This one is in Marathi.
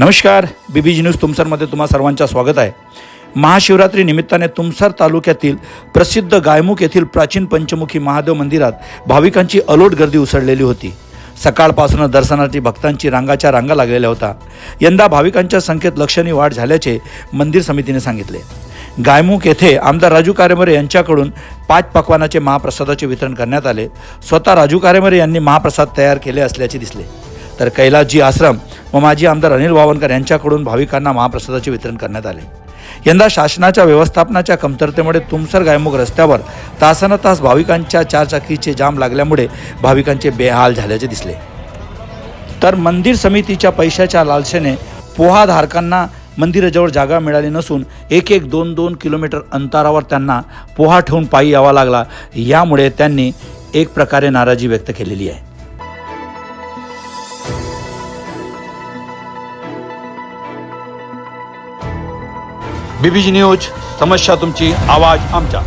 नमस्कार, बीबीजी न्यूज तुमसरमध्ये तुम्हा सर्वांचं स्वागत आहे। महाशिवरात्री निमित्ताने तुमसर तालुक्यातील प्रसिद्ध गायमुख येथील प्राचीन पंचमुखी महादेव मंदिरात भाविकांची अलोट गर्दी उसळलेली होती। सकाळपासून दर्शनासाठी भक्तांची रांगाच्या रांगा लागलेल्या होत्या। यंदा भाविकांच्या संख्येत लक्षणीय वाढ झाल्याचे मंदिर समितीने सांगितले। गायमुख येथे आमदार राजू कारेमरे यांच्याकडून 5 पक्वानाचे महाप्रसादाचे वितरण करण्यात आले। स्वतः राजू कारेमरे यांनी महाप्रसाद तयार केले असल्याचे दिसले, तर कैलासजी आश्रम व माजी आमदार अनिल वावनकर यांच्याकडून भाविकांना महाप्रसादाचे वितरण करण्यात आले। यंदा शासनाच्या व्यवस्थापनाच्या कमतरतेमुळे तुमसर गायमुख रस्त्यावर तासनतास भाविकांच्या चारचाकीचे जाम लागल्यामुळे भाविकांचे बेहाल झाल्याचे दिसले। तर मंदिर समितीच्या पैशाच्या लालसेने पोहाधारकांना मंदिराजवळ जागा मिळाली नसून 1-2 किलोमीटर अंतरावर त्यांना पोहा ठेवून पायी यावा लागला। यामुळे त्यांनी एक प्रकारे नाराजी व्यक्त केलेली आहे। बीबीजी न्यूज, समस्या तुमची, आवाज आमचा।